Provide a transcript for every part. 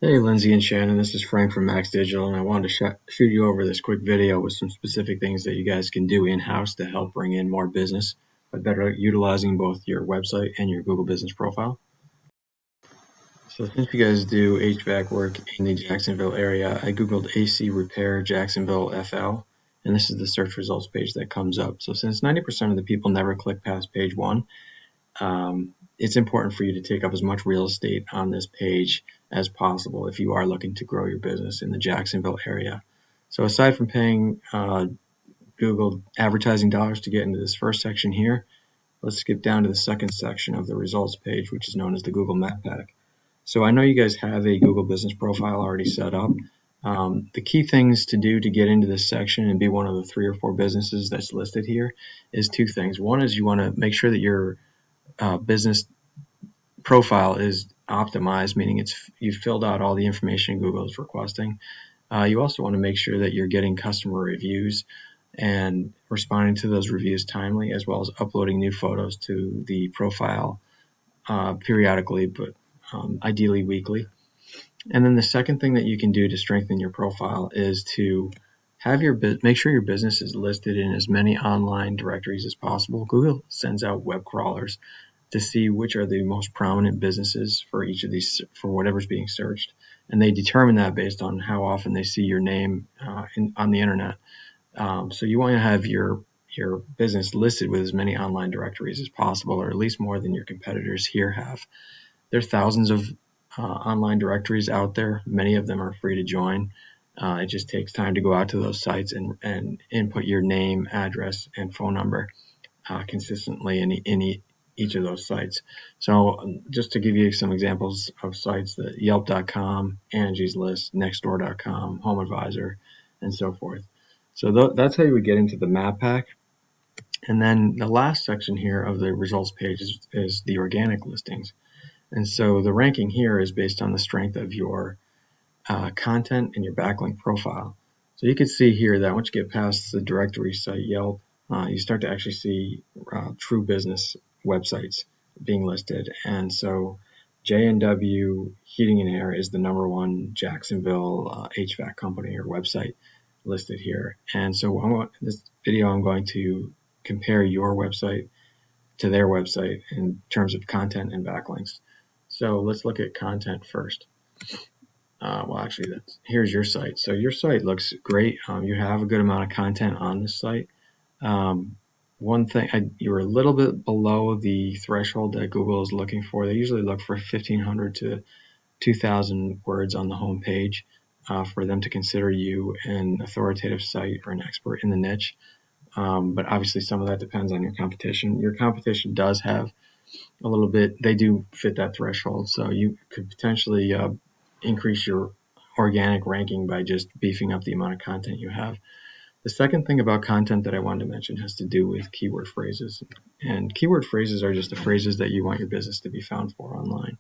Hey Lindsay and Shannon, this is Frank from Max Digital, and I wanted to shoot you over this quick video with some specific things that you guys can do in-house to help bring in more business by better utilizing both your website and your Google Business Profile. So since you guys do HVAC work in the Jacksonville area, I googled AC Repair Jacksonville FL, and this is the search results page that comes up. So since 90% of the people never click past page 1, it's important for you to take up as much real estate on this page as possible if you are looking to grow your business in the Jacksonville area. So aside from paying Google advertising dollars to get into this first section here, let's skip down to the second section of the results page, which is known as the Google Map Pack. So I know you guys have a Google Business Profile already set up. The key things to do to get into this section and be one of the 3 or 4 businesses that's listed here is 2 things. One is you want to make sure that your business profile is optimized, meaning you've filled out all the information Google is requesting. You also want to make sure that you're getting customer reviews and responding to those reviews timely, as well as uploading new photos to the profile periodically, but ideally weekly. And then the second thing that you can do to strengthen your profile is to have make sure your business is listed in as many online directories as possible. Google sends out web crawlers to see which are the most prominent businesses for each of these, for whatever's being searched, and they determine that based on how often they see your name on the internet. So you want to have your business listed with as many online directories as possible, or at least more than your competitors here have. There are thousands of online directories out there. Many of them are free to join. It just takes time to go out to those sites and input your name, address, and phone number consistently in each of those sites. So just to give you some examples of sites, that Yelp.com, Angie's List, Nextdoor.com, Home Advisor, and so forth. So that's how you would get into the map pack. And then the last section here of the results page is the organic listings. And so the ranking here is based on the strength of your content and your backlink profile. So you can see here that once you get past the directory site Yelp, you start to actually see true business websites being listed. And so J&W Heating and Air is the #1 Jacksonville HVAC company or website listed here. And so this video I'm going to compare your website to their website in terms of content and backlinks. So let's look at content first. Well, actually, here's your site. So your site looks great. You have a good amount of content on this site. One thing, you're a little bit below the threshold that Google is looking for. They usually look for 1,500 to 2,000 words on the home page for them to consider you an authoritative site or an expert in the niche. But obviously some of that depends on your competition. Your competition does have a little bit, they do fit that threshold, so you could potentially increase your organic ranking by just beefing up the amount of content you have. The second thing about content that I wanted to mention has to do with keyword phrases. And keyword phrases are just the phrases that you want your business to be found for online.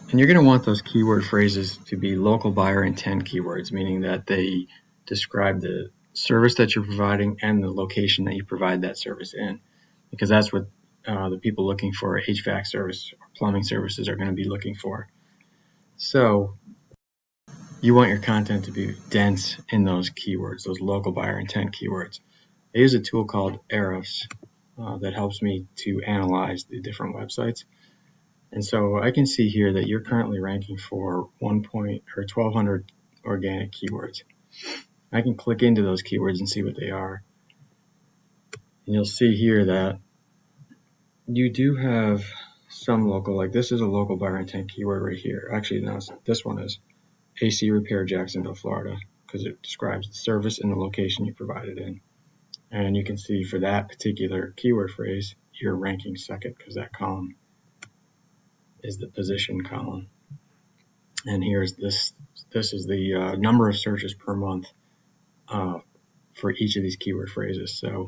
And you're going to want those keyword phrases to be local buyer intent keywords, meaning that they describe the service that you're providing and the location that you provide that service in, because that's what the people looking for HVAC service or plumbing services are going to be looking for. So you want your content to be dense in those keywords, those local buyer intent keywords. I use a tool called Ahrefs that helps me to analyze the different websites. And so I can see here that you're currently ranking for 1,200 organic keywords. I can click into those keywords and see what they are. And you'll see here that you do have some local, like this is a local buyer intent keyword right here. Actually, no, this one is AC Repair Jacksonville, Florida, because it describes the service and the location you provide it in. And you can see for that particular keyword phrase, you're ranking second because that column is the position column. And here's this is the number of searches per month for each of these keyword phrases. So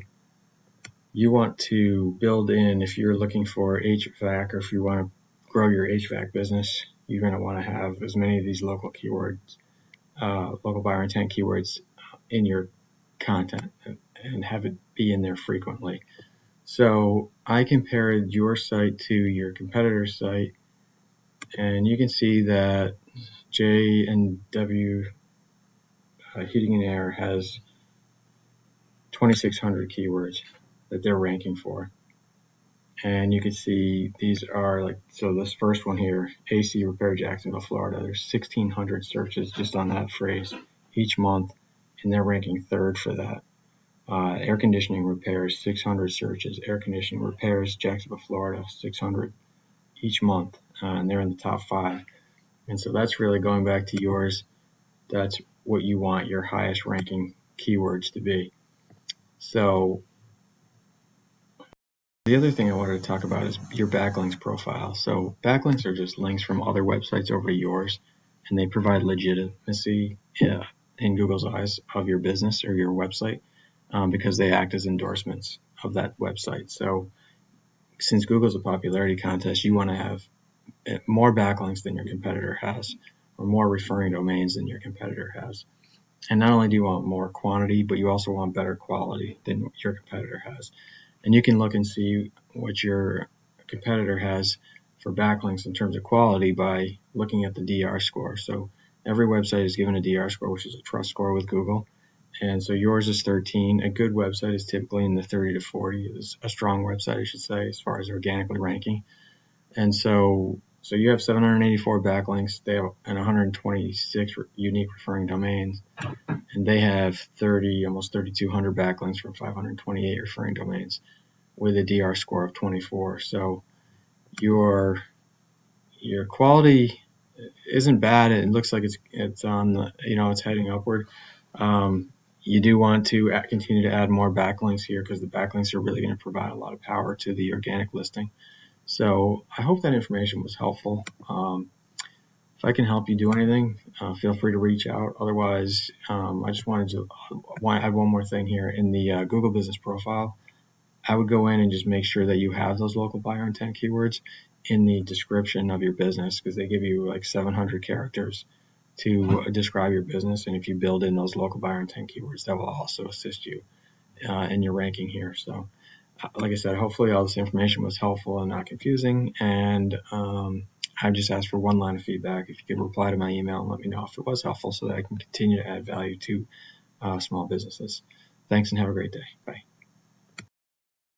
you want to build in, if you're looking for HVAC or if you want to grow your HVAC business, you're going to want to have as many of these local keywords, local buyer intent keywords in your content and have it be in there frequently. So I compared your site to your competitor's site, and you can see that J&W Heating and Air has 2,600 keywords that they're ranking for. And you can see these are like, so this first one here, AC Repair Jacksonville, Florida, there's 1,600 searches just on that phrase each month, and they're ranking third for that. Air conditioning repairs, 600 searches. Air conditioning repairs, Jacksonville, Florida, 600 each month, and they're in the top 5. And so that's really going back to yours. That's what you want your highest ranking keywords to be. So the other thing I wanted to talk about is your backlinks profile. So backlinks are just links from other websites over to yours, and they provide legitimacy in Google's eyes of your business or your website because they act as endorsements of that website. So since Google's a popularity contest, you want to have more backlinks than your competitor has, or more referring domains than your competitor has. And not only do you want more quantity, but you also want better quality than your competitor has. And you can look and see what your competitor has for backlinks in terms of quality by looking at the DR score. So every website is given a DR score, which is a trust score with Google. And so yours is 13. A good website is typically in the 30 to 40. It's a strong website, I should say, as far as organically ranking. And so you have 784 backlinks. They have 126 unique referring domains, and they have almost 3,200 backlinks from 528 referring domains with a DR score of 24. So your quality isn't bad. It looks like it's on the, it's heading upward. You do want to continue to add more backlinks here because the backlinks are really going to provide a lot of power to the organic listing. So I hope that information was helpful. If I can help you do anything, feel free to reach out. Otherwise, I just wanted to add one more thing here. In the Google Business Profile, I would go in and just make sure that you have those local buyer intent keywords in the description of your business, because they give you like 700 characters to describe your business. And if you build in those local buyer intent keywords, that will also assist you in your ranking here. So like I said, hopefully all this information was helpful and not confusing. And I just asked for one line of feedback. If you could reply to my email and let me know if it was helpful so that I can continue to add value to small businesses. Thanks and have a great day. Bye.